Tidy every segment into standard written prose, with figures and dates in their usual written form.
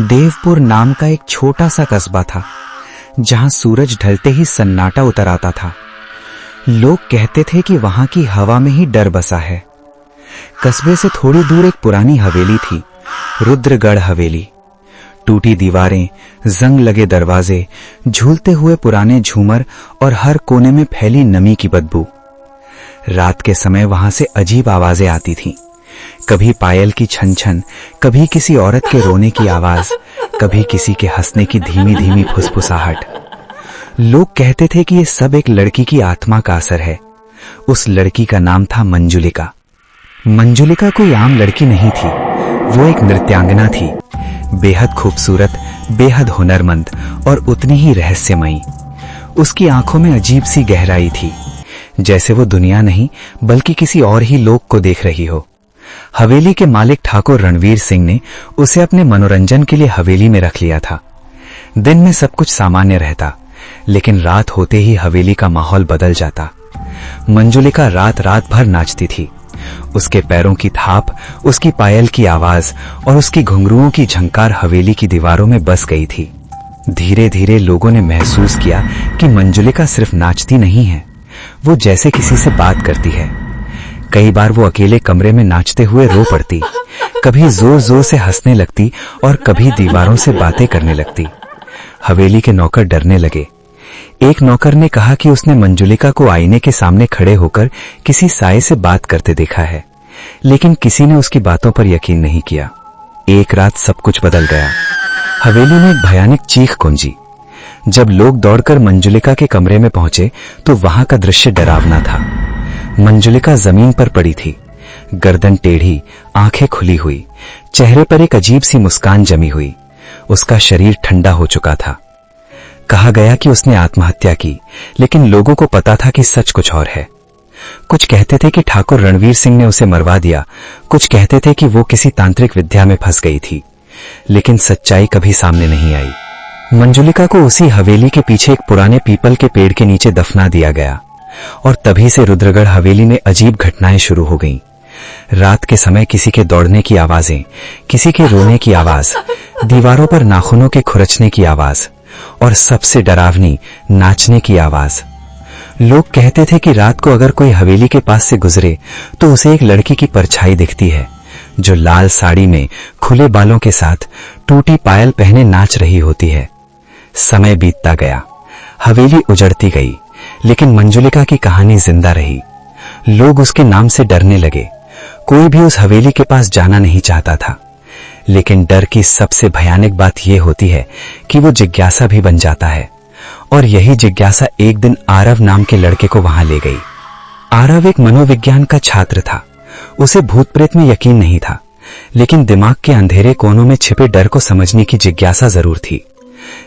देवपुर नाम का एक छोटा सा कस्बा था जहां सूरज ढलते ही सन्नाटा उतर आता था। लोग कहते थे कि वहां की हवा में ही डर बसा है। कस्बे से थोड़ी दूर एक पुरानी हवेली थी, रुद्रगढ़ हवेली। टूटी दीवारें, जंग लगे दरवाजे, झूलते हुए पुराने झूमर और हर कोने में फैली नमी की बदबू। रात के समय वहां से अजीब आवाजें आती थीं। कभी पायल की छन छन, कभी किसी औरत के रोने की आवाज, कभी किसी के हंसने की धीमी धीमी फुसफुसाहट। लोग कहते थे कि ये सब एक लड़की की आत्मा का असर है। उस लड़की का नाम था मंजुलिका। मंजुलिका कोई आम लड़की नहीं थी, वो एक नृत्यांगना थी, बेहद खूबसूरत, बेहद हुनरमंद और उतनी ही रहस्यमयी। उसकी आंखों में अजीब सी गहराई थी, जैसे वो दुनिया नहीं बल्कि किसी और ही लोक को देख रही हो। हवेली के मालिक ठाकुर रणवीर सिंह ने उसे अपने मनोरंजन के लिए हवेली में रख लिया था। दिन में सब कुछ सामान्य रहता, लेकिन रात होते ही हवेली का माहौल बदल जाता। मंजुलिका रात रात भर नाचती थी। उसके पैरों की थाप, उसकी पायल की आवाज और उसकी घुंघरुओं की झंकार हवेली की दीवारों में बस गई थी। धीरे धीरे लोगों ने महसूस किया कि मंजुलिका सिर्फ नाचती नहीं है, वो जैसे किसी से बात करती है। कई बार वो अकेले कमरे में नाचते हुए रो पड़ती, कभी जोर जोर से हंसने लगती और कभी दीवारों से बातें करने लगती। हवेली के नौकर डरने लगे। एक नौकर ने कहा कि उसने मंजुलिका को आईने के सामने खड़े होकर किसी साये से बात करते देखा है, लेकिन किसी ने उसकी बातों पर यकीन नहीं किया। एक रात सब कुछ बदल गया। हवेली में एक भयानक चीख गूंजी। जब लोग दौड़कर मंजुलिका के कमरे में पहुंचे तो वहां का दृश्य डरावना था। मंजुलिका जमीन पर पड़ी थी, गर्दन टेढ़ी, आंखें खुली हुई, चेहरे पर एक अजीब सी मुस्कान जमी हुई। उसका शरीर ठंडा हो चुका था। कहा गया कि उसने आत्महत्या की, लेकिन लोगों को पता था कि सच कुछ और है। कुछ कहते थे कि ठाकुर रणवीर सिंह ने उसे मरवा दिया, कुछ कहते थे कि वो किसी तांत्रिक विद्या में फंस गई थी, लेकिन सच्चाई कभी सामने नहीं आई। मंजुलिका को उसी हवेली के पीछे एक पुराने पीपल के पेड़ के नीचे दफना दिया गया और तभी से रुद्रगढ़ हवेली में अजीब घटनाएं शुरू हो गईं। रात के समय किसी के दौड़ने की आवाजें, किसी के रोने की आवाज, दीवारों पर नाखूनों के खुरचने की आवाज और सबसे डरावनी नाचने की आवाज। लोग कहते थे कि रात को अगर कोई हवेली के पास से गुजरे तो उसे एक लड़की की परछाई दिखती है, जो लाल साड़ी में खुले बालों के साथ टूटी पायल पहने नाच रही होती है। समय बीतता गया, हवेली उजड़ती गई, लेकिन मंजुलिका की कहानी जिंदा रही। लोग उसके नाम से डरने लगे। कोई भी उस हवेली के पास जाना नहीं चाहता था, लेकिन डर की सबसे भयानक बात यह होती है कि वो जिज्ञासा भी बन जाता है। और यही जिज्ञासा एक दिन आरव नाम के लड़के को वहां ले गई। आरव एक मनोविज्ञान का छात्र था। उसे भूत प्रेत में यकीन नहीं था, लेकिन दिमाग के अंधेरे कोनों में छिपे डर को समझने की जिज्ञासा जरूर थी।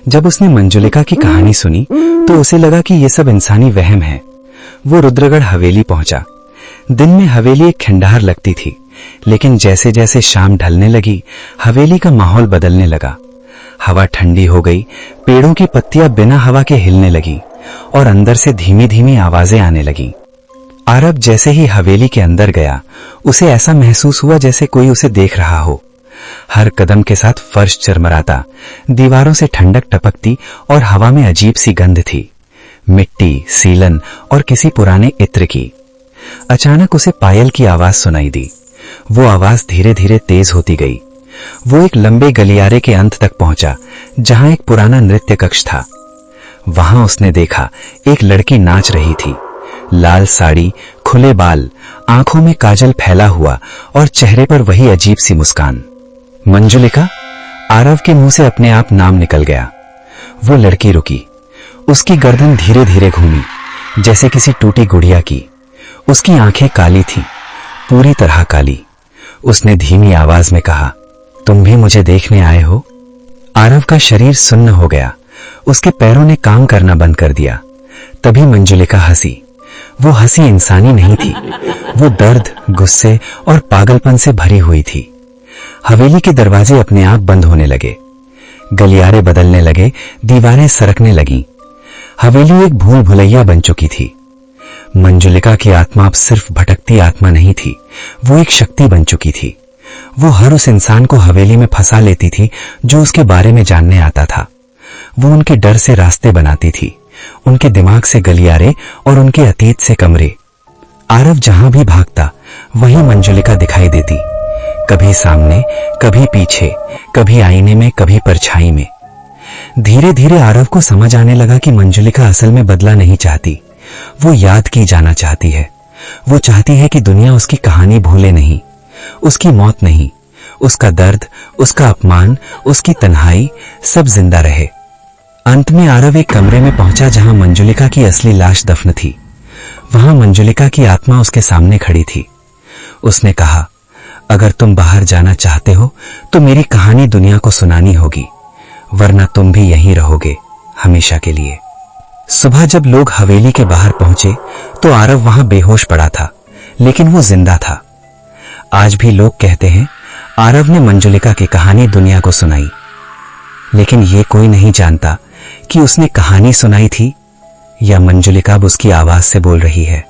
जब उसने मंजुलिका की कहानी सुनी तो उसे लगा कि यह सब इंसानी वहम है। वो रुद्रगढ़ हवेली पहुंचा। दिन में हवेली एक खंडहर लगती थी, लेकिन जैसे जैसे शाम ढलने लगी हवेली का माहौल बदलने लगा। हवा ठंडी हो गई, पेड़ों की पत्तियां बिना हवा के हिलने लगी और अंदर से धीमी धीमी आवाजें आने लगी। आरब जैसे ही हवेली के अंदर गया, उसे ऐसा महसूस हुआ जैसे कोई उसे देख रहा हो। हर कदम के साथ फर्श चरमराता, दीवारों से ठंडक टपकती और हवा में अजीब सी गंध थी, मिट्टी, सीलन और किसी पुराने इत्र की। अचानक उसे पायल की आवाज सुनाई दी। वो आवाज धीरे धीरे तेज होती गई। वो एक लंबे गलियारे के अंत तक पहुंचा, जहां एक पुराना नृत्य कक्ष था। वहां उसने देखा एक लड़की नाच रही थी। लाल साड़ी, खुले बाल, आंखों में काजल फैला हुआ और चेहरे पर वही अजीब सी मुस्कान। मंजुलिका? आरव के मुंह से अपने आप नाम निकल गया। वो लड़की रुकी। उसकी गर्दन धीरे धीरे घूमी, जैसे किसी टूटी गुड़िया की। उसकी आंखें काली थीं, पूरी तरह काली। उसने धीमी आवाज में कहा, तुम भी मुझे देखने आए हो? आरव का शरीर सुन्न हो गया। उसके पैरों ने काम करना बंद कर दिया। तभी मंजुलिका हंसी। वो हंसी इंसानी नहीं थी, वो दर्द, गुस्से और पागलपन से भरी हुई थी। हवेली के दरवाजे अपने आप बंद होने लगे, गलियारे बदलने लगे, दीवारें सरकने लगीं। हवेली एक भूल भुलैया बन चुकी थी। मंजुलिका की आत्मा अब सिर्फ भटकती आत्मा नहीं थी, वो एक शक्ति बन चुकी थी। वो हर उस इंसान को हवेली में फंसा लेती थी जो उसके बारे में जानने आता था। वो उनके डर से रास्ते बनाती थी, उनके दिमाग से गलियारे और उनके अतीत से कमरे। आरव जहां भी भागता वहीं मंजुलिका दिखाई देती, कभी सामने, कभी पीछे, कभी आईने में, कभी परछाई में। धीरे धीरे आरव को समझ आने लगा कि मंजुलिका असल में बदला नहीं चाहती, वो याद की जाना चाहती है। वो चाहती है कि दुनिया उसकी कहानी भूले नहीं, उसकी मौत नहीं, उसका दर्द, उसका अपमान, उसकी तन्हाई सब जिंदा रहे। अंत में आरव एक कमरे में पहुंचा जहां मंजुलिका की असली लाश दफन थी। वहां मंजुलिका की आत्मा उसके सामने खड़ी थी। उसने कहा, अगर तुम बाहर जाना चाहते हो तो मेरी कहानी दुनिया को सुनानी होगी, वरना तुम भी यहीं रहोगे हमेशा के लिए। सुबह जब लोग हवेली के बाहर पहुंचे तो आरव वहां बेहोश पड़ा था, लेकिन वो जिंदा था। आज भी लोग कहते हैं आरव ने मंजुलिका की कहानी दुनिया को सुनाई, लेकिन ये कोई नहीं जानता कि उसने कहानी सुनाई थी या मंजुलिका अब उसकी आवाज से बोल रही है।